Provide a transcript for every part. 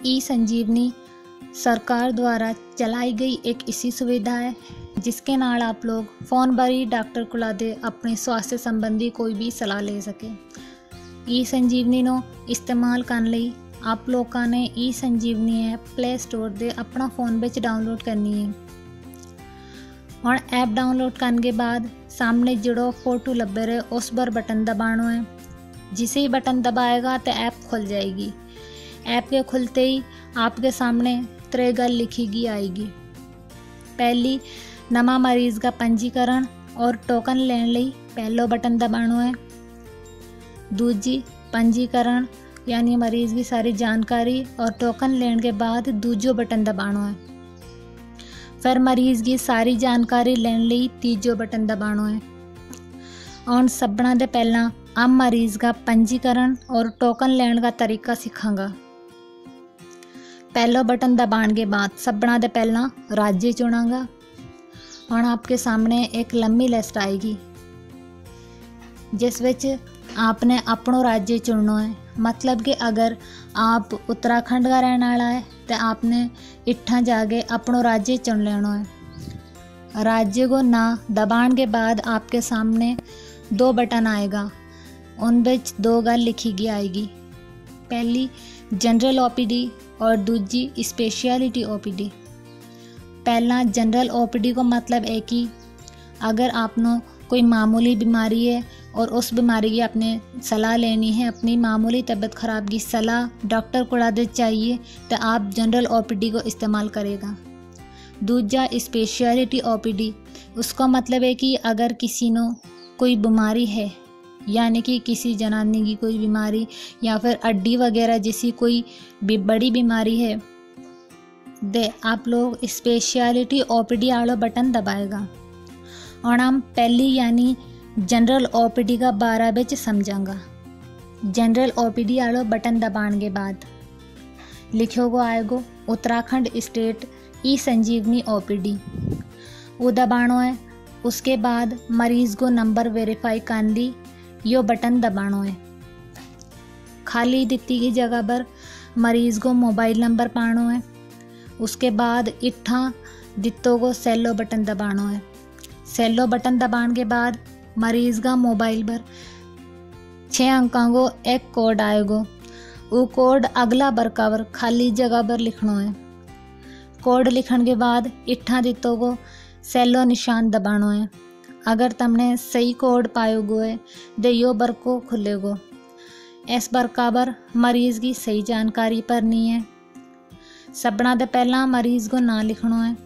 ई संजीवनी सरकार द्वारा चलाई गई एक ऐसी सुविधा है जिसके नाल आप लोग फोन पर ही डॉक्टर कोला दे अपने स्वास्थ्य संबंधी कोई भी सलाह ले सके। ई संजीवनी नो इस्तेमाल करने लई आप लोगों ने ई संजीवनी ऐप प्ले स्टोर दे अपना फ़ोन विच डाउनलोड करनी है। और ऐप डाउनलोड करने के बाद सामने जो फोटो लभे रहे उस पर बटन दबाना है। जिसे ही बटन दबाएगा तो ऐप खुल जाएगी। ऐप के खुलते ही आपके सामने 3 गल लिखी गई आएगी। पहली, नवा मरीज़ का पंजीकरण और टोकन लेने लई पहलो बटन दबाना है। दूजी, पंजीकरण यानी मरीज़ की सारी जानकारी और टोकन लेने के बाद दूजो बटन दबाना है। फिर मरीज़ की सारी जानकारी लेने लई तीजो बटन दबाना है। और सबना दे पहला आम मरीज़ का पंजीकरण और टोकन लेने का तरीका सिखांगा। पहलो बटन दबाने के बाद सबना दे पहला राज्य चुनांगा और आपके सामने एक लंबी लिस्ट आएगी जिस विच आपने अपनो राज्य चुनना है। मतलब कि अगर आप उत्तराखंड का रहने वाला है तो आपने इट्ठा जाके अपनो राज्य चुन लेना है। राज्य को ना दबाने के बाद आपके सामने 2 बटन आएगा। उन विच 2 गल लिखी गई आएगी। पहली जनरल ओपीडी और दूजी स्पेशलिटी ओपीडी। पहला जनरल ओपीडी को मतलब है कि अगर आपनो कोई मामूली बीमारी है और उस बीमारी की आपने सलाह लेनी है, अपनी मामूली तबीयत ख़राब की सलाह डॉक्टर को चाहिए तो आप जनरल ओपीडी को इस्तेमाल करेगा। दूजा स्पेशलिटी ओपीडी, उसका मतलब है कि अगर किसी नो कोई बीमारी है यानी कि किसी जनानी की कोई बीमारी या फिर हड्डी वगैरह जैसी कोई बड़ी बीमारी है दे आप लोग स्पेशलिटी ओपीडी वाला बटन दबाएगा। और हम पहली यानी जनरल ओपीडी का बारे में समझांगा। जनरल ओपीडी वाला बटन दबाने के बाद लिखो गो आएगो उत्तराखंड स्टेट ई संजीवनी ओपीडी, वो दबाना है। उसके बाद मरीज़ को नंबर वेरीफाई करने ली यो बटन दबाना है। खाली दिती की जगह पर मरीज़ को मोबाइल नंबर पाना है। उसके बाद इट्ठा दित्तो को सेलो बटन दबाना है। सेलो बटन दबाने के बाद मरीज़ का मोबाइल पर 6 अंकों को एक कोड आएगो। वो कोड अगला बरकावर खाली जगह पर लिखना है। कोड लिखने के बाद इट्ठा दित्तो को सेलो निशान दबाना है। अगर तुमने सही कोड पायोगो है दे यो बरको खुलेगो। इस बरकावर मरीज़ की सही जानकारी भरनी है। सबना दे पहला मरीज़ को ना लिखना है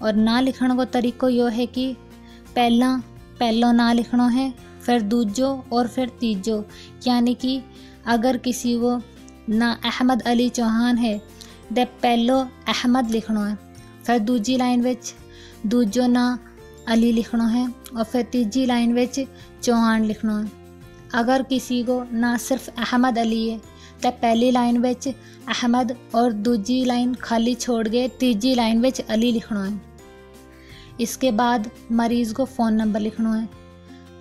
और ना लिखने को तरीको यो है कि पहलो ना लिखना है, फिर दूजो और फिर तीजो। यानी कि अगर किसी को ना अहमद अली चौहान है दे पहलो अहमद लिखना है, फिर दूजी लाइन विच दूजो ना अली लिखना है और फिर तीजी लाइन विच चौहान लिखना है। अगर किसी को ना सिर्फ अहमद अली है तो पहली लाइन विच अहमद और दूजी लाइन खाली छोड़ के तीजी लाइन विच अली लिखना है। इसके बाद मरीज़ को फ़ोन नंबर लिखना है।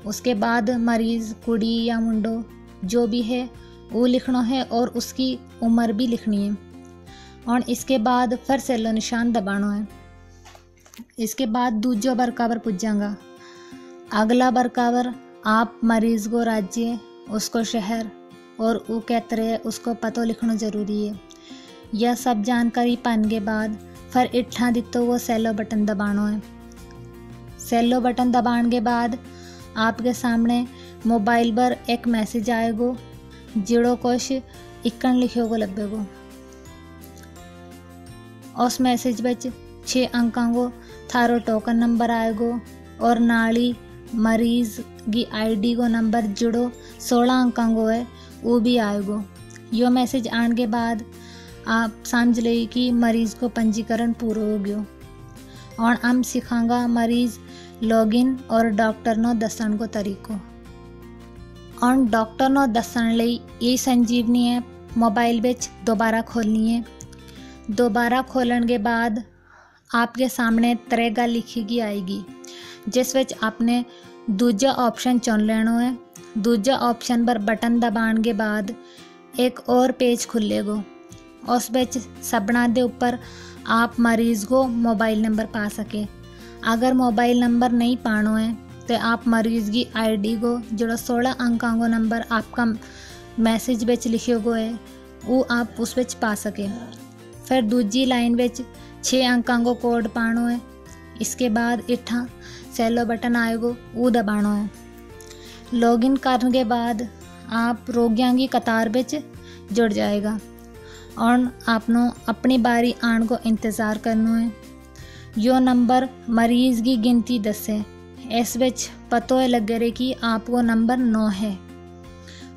उसके बाद मरीज़ कुड़ी या मुंडो जो भी है वो लिखना है और उसकी उम्र भी लिखनी है। और इसके बाद फिर सेलो निशान दबाना है। इसके बाद दूजो बरकावर पुजांगा। अगला बरकावर आप मरीज़ को राज्य, उसको शहर और वो कहते रहे उसको पतो लिखना ज़रूरी है। यह सब जानकारी पाने के बाद फिर इट्ठा दित्तो को सेलो बटन दबाना है। सेलो बटन दबाने के बाद आपके सामने मोबाइल पर एक मैसेज आएगो जिड़ो कुछ इक्कन लिखे को लगेगो। उस मैसेज विच 6 अंकों को थारो टोकन नंबर आएगो और नाली मरीज़ की आईडी को नंबर जुड़ो 16 अंकों को है वो भी आएगो। यो मैसेज आने के बाद आप समझ ले कि मरीज़ को पंजीकरण पूरा हो गयो। और हम सिखांगा मरीज़ लॉगिन और डॉक्टर नो दसन को तरीको। और डॉक्टर नो दसन लई ई संजीवनी ऐप मोबाइल विच दोबारा खोलनी है। दोबारा खोलने के बाद आपके सामने 3 गल लिखी गई आएगी जिस विच आपने दूजा ऑप्शन चुन लेना है। दूजा ऑप्शन पर बटन दबाने के बाद एक और पेज खुलेगो उस विच सब्बना दे उपर आप मरीज़ को मोबाइल नंबर पा सके। अगर मोबाइल नंबर नहीं पानो है तो आप मरीज़ की आईडी को जो 16 अंकों को नंबर आपका मैसेज विच लिखे गो है वो आप उस विच पा सके। फिर दूजी लाइन विच 6 अंकों को कोड पानो है। इसके बाद इठा सेलो बटन आएगो वो दबानो है। लॉगिन करने के बाद आप रोगियों की कतार विच जुड़ जाएगा और आपनो अपनी बारी आने को इंतज़ार करना है। यो नंबर मरीज़ की गिनती दसे। इस विच पतो लगे रहे कि आपको नंबर 9 है।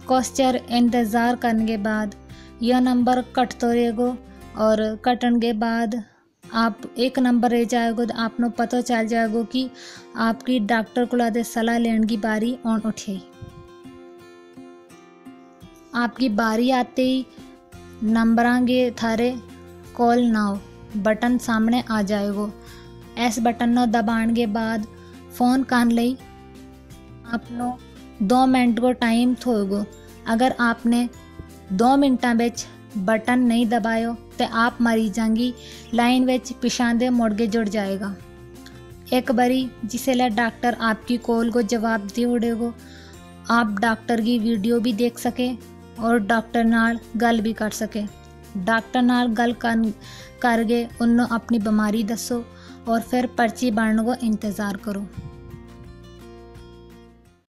कुछ चर इंतज़ार करने के बाद यह नंबर कटतो रहेगो और कटन के बाद आप एक नंबर रह जाएगो तो आपनो पता चल जाएगो कि आपकी डॉक्टर को सलाह लेने की बारी ऑन उठी। आपकी बारी आते ही नंबरां के थारे कॉल नाउ बटन सामने आ जाएगो। इस बटन को दबाने के बाद फ़ोन कान लई आपनो 2 मिनट को टाइम थोएगो। अगर आपने 2 मिनटा विच बटन नहीं दबायो तो आप मरीज़ां की लाइन विच पिछांदे मुड़ के जुड़ जाएगा। एक बारी जिसले डॉक्टर आपकी कॉल को जवाब दे उड़ेगो आप डॉक्टर की वीडियो भी देख सके और डॉक्टर नाल गल भी कर सके। डॉक्टर नाल गल करके उन्होंने अपनी बीमारी दसो और फिर पर्ची बनने को इंतज़ार करो।